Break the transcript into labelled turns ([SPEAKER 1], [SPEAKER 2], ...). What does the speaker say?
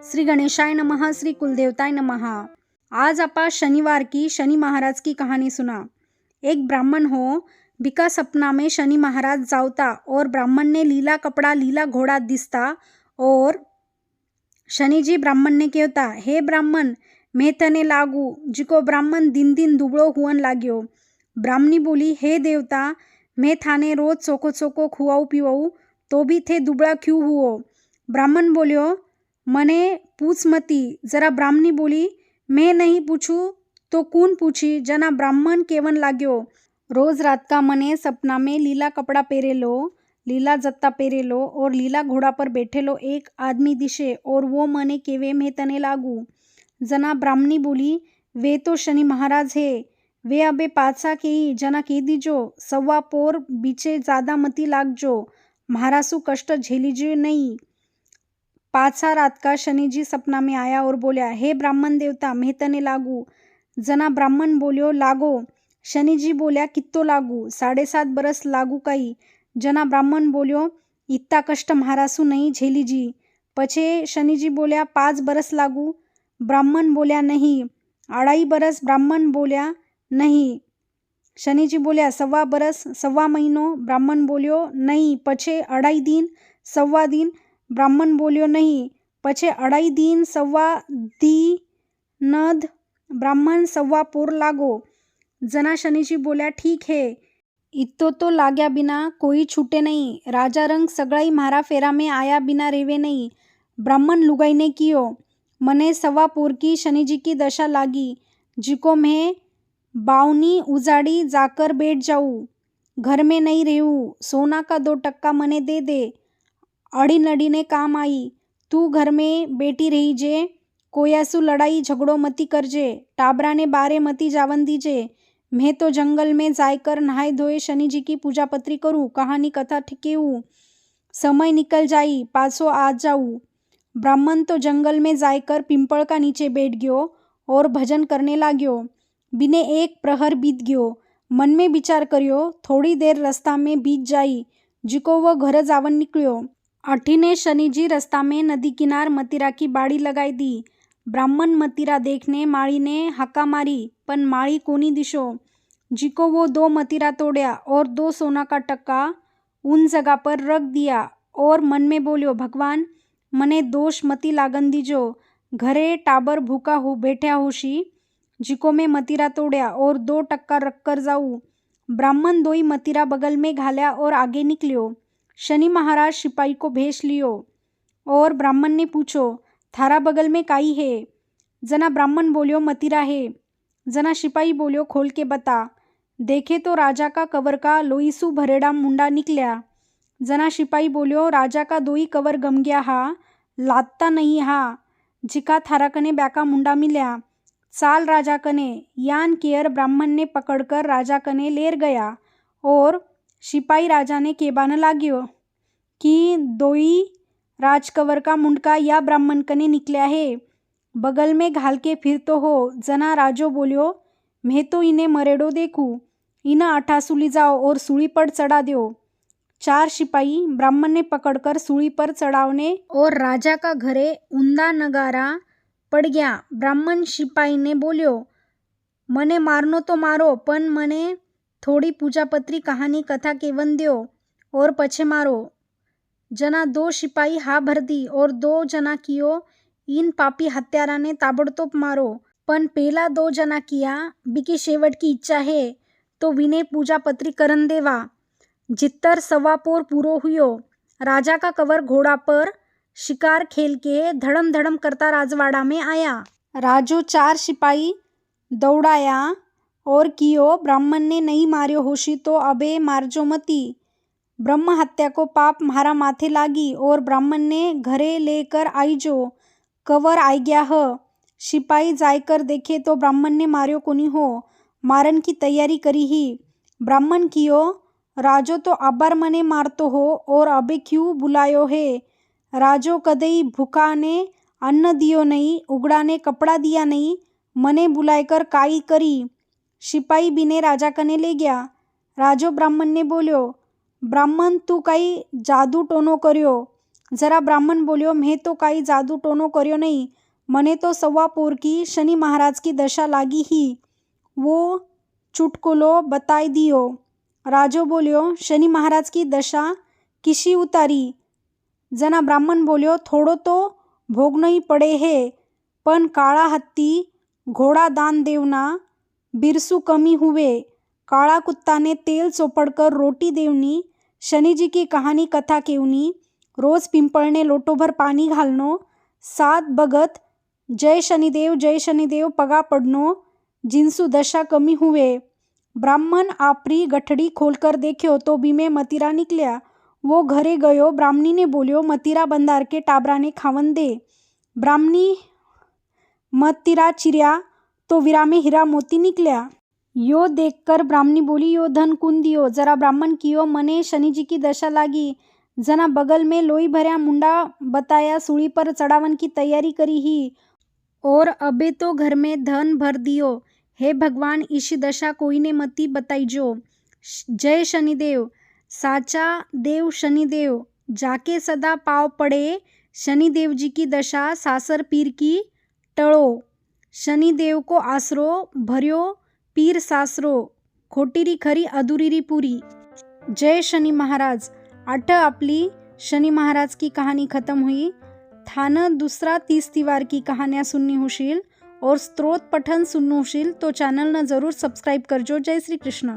[SPEAKER 1] श्री गणेशाय नमः, श्री कुलदेवताय नमः। आज आपा शनिवार की शनि महाराज की कहानी सुना। एक ब्राह्मण हो, बिका सपना में शनि महाराज जावता और ब्राह्मण ने लीला कपड़ा लीला घोड़ा दिसता और शनि जी ब्राह्मण ने कहता, हे ब्राह्मण मैं तने लागू। जिको ब्राह्मण दिन दिन दुबळो हुवन लाग्यो। ब्राह्मणी बोली, हे देवता मैं थाने रोज चोको चोको खुवाऊ पीवाऊ तो भी थे दुबळा क्यों हुओ। ब्राह्मण बोल्यो, मने पूछ मती। जरा ब्राह्मणी बोली, मैं नहीं पूछूं तो कौन पूछी। जना ब्राह्मण केवन लाग्यो, रोज रात का मने सपना में लीला कपड़ा पहरेलो, लीला जत्ता पहरेलो और लीला घोड़ा पर बैठेलो एक आदमी दिशे और वो मने केवे मैं तने लागू। जना ब्राह्मणी बोली, वे तो शनि महाराज है, वे अबे पाछा केई। जना कह दीजो सवा पोर बीचे ज्यादा मती लागजो, महारासु कष्ट झेलीजो नहीं। पाछा रात का शनि जी सपना में आया और बोल्या, हे ब्राह्मण देवता मैं तने लागू। जना ब्राह्मण बोल्यो, लागो। शनि जी बोल्या, कित्तो लागू। 7.5 बरस लागू काई। जना ब्राह्मण बोल्यो, इत्ता कष्ट महारासु नहीं झेलीजी। पछे शनि जी बोल्या, 5 बरस लागू। ब्राह्मण बोल्या, नहीं। 2.5 बरस। ब्राह्मण बोल्या, नहीं। शनि जी बोल्या, सवा बरस, सवा महीनो। ब्राह्मण बोल्यो, नहीं। पछे 2.5 दिन, सवा दिन। ब्राह्मण बोल्यो, नहीं। पछे 2.5 दिन, सवा दी नद। ब्राह्मण, सवा पोर लागो। जना शनि जी बोल्या, ठीक है, इत्तो तो लाग्या बिना कोई छूटे नहीं। राजा रंग सगळाई म्हारा फेरा में आया बिना रेवे नहीं। ब्राह्मण लुगाई ने कियो, मने सवा पोर की शनि जी की दशा लागी, जिको मैं बावनी उजाड़ी जाकर बैठ जाऊँ, घर में नहीं रहूँ। सोना का 2 टक्का मने दे दे, अड़ी नड़ी ने काम आई। तू घर में बेटी रही जे, कोयासु लड़ाई झगड़ो मती करजे, टाबरा ने बारे मती जावन दीजे। मैं तो जंगल में जाकर नहाए धोए शनि जी की पूजा पत्री करूँ, कहानी कथा ठिकेऊ। समय निकल जाई, पाछो आ जाऊँ। ब्राह्मण तो जंगल में जाकर पिंपल का नीचे बैठ गयो और भजन करने लाग्यो। बिने 1 प्रहर बीत गयो। मन में विचार करियो, थोड़ी देर रास्ता में बीत जाई, जिको वो घर जावन निकलियो। अठीने शनि जी रास्ता में नदी किनार मतीरा की बाड़ी लगाई दी। ब्राह्मण मतीरा देखने माड़ी ने हाका मारी, पन माड़ी कोनी दिशो। जिको वो 2 मतीरा तोड़या और 2 सोना का टक्का उन जगह पर रख दिया और मन में बोल्यो, भगवान मने दोष मती लागन दीजो। घरे टाबर भूखा हो बैठा होशी, जिको मैं मतीरा तोड़या और 2 टक्का रख कर जाऊँ। ब्राह्मण 2 मतीरा बगल में घाल्या और आगे निकलियो। शनि महाराज सिपाही को भेज लियो और ब्राह्मण ने पूछो, थारा बगल में काई है। जना ब्राह्मण बोल्यो, मतीरा है। जना सिपाही बोल्यो, खोल के बता। देखे तो राजा का कवर का लोईसु भरेड़ा मुंडा निकल्या। जना सिपाही बोल्यो, राजा का 2 कवर गम गया हा, लादता नहीं हा, जिका थारा कने ब्याका मुंडा मिल्या। चाल राजा कने। यान केयर ब्राह्मण ने पकड़कर राजा कने लेर गया और सिपाही राजा ने केबान लाग्यो कि 2 राजकवर का मुंडका या ब्राह्मण कने निकल्या है, बगल में घाल के फिर तो हो। जना राजो बोल्यो, मैं तो इन्हें मरेडो देखूँ, इन्हें अठासु ली जाओ और सूली पर चढ़ा दो। 4 सिपाही ब्राह्मण ने पकड़कर सूली पर चढ़ावने और राजा का घरे ऊंदा नगारा पड़ गया। ब्राह्मण सिपाही ने बोल्यो, मने मारनो तो मारो, पन मने थोड़ी पूजा पत्री कहानी कथा केवन द्यो और पछे मारो। जना 2 सिपाही हा भर दी और 2 जना कियो, इन पापी हत्यारा ने ताबड़तोब मारो। पन पहला 2 जना किया, बिकी शेवट की इच्छा है तो विने पूजा पत्री करन देवा। जित्तर सवा पोर पूरो हुयो। राजा का कवर घोड़ा पर शिकार खेल के धड़म धड़म करता राजवाड़ा में आया। राजो 4 सिपाही दौड़ाया और कियो, ब्राह्मण ने नहीं मार्यो होशी तो अबे मारजो मती। ब्रह्म हत्या को पाप म्हारा माथे लागी और ब्राह्मण ने घरे लेकर आईजो, कवर आई गया ह। सिपाही जायकर देखे तो ब्राह्मण ने मार्यो कोनी हो, मारन की तैयारी करी ही। ब्राह्मण कियो, राजो तो अबार मने मारतो हो और अबे क्यों बुलायो है। राजो कदई भूखा ने अन्न दियो नहीं, उगड़ा ने कपड़ा दिया नहीं, मने बुलायकर काई करी। सिपाही बिने राजा कने ले गया। राजो ब्राह्मण ने बोल्यो, ब्राह्मण तू काई जादू टोनो कर्यो, जरा ब्राह्मण बोल्यो, मैं तो काई जादू टोनो कर्यो नहीं, मने तो सवा पोर की शनि महाराज की दशा लागी ही, वो चुटकुलो बताई दियो। राजो बोल्यो, शनि महाराज की दशा किशी उतारी? जना ब्राह्मण बोल्यो, थोड़ो तो भोगनोही पड़े है, पण काळा हत्ती घोड़ा दान देवना बिरसू कमी हुए। काला कुत्ता ने तेल चोपड़कर रोटी देवनी, शनि जी की कहानी कथा केवनी, रोज पिंपळने लोटो भर पाणी घालनो, 7 बगत जय शनिदेव पगा पड़नो, जिनसु दशा कमी हुए। ब्राह्मण आपरी गठड़ी खोलकर देख्यो तो बीमे मतीरा निकल्या। वो घरे गयो, ब्राह्मणी ने बोल्यो, मतीरा बंधार के टाबरा ने खावन दे। ब्राह्मणी मतीरा चिर्या तो वीरा में हीरा मोती निकल्या। यो देखकर ब्राह्मणी बोली, यो धन कुन दियो? जरा ब्राह्मण कियो, मने शनि जी की दशा लागी। जना बगल में लोई भरया मुंडा बताया, सूली पर चढ़ावन की तैयारी करी ही, और अबे तो घर में धन भर दियो। हे भगवान, इसी दशा कोई ने मती बताईजो। जय शनिदेव, साचा देव शनिदेव, जाके सदा पाव पड़े, शनिदेव जी की दशा सासर पीर की टळो। शनिदेव को आसरो भर्यो पीर सासरो, खोटीरी खरी अधूरीरी पूरी। जय शनि महाराज। आठ आपली शनि महाराज की कहानी खत्म हुई। थान दूसरा 30 तिवार की कहानियाँ सुननी होशील और स्त्रोत पठन सुनना होशील तो चैनल न जरूर सब्सक्राइब करजो। जय श्री कृष्ण।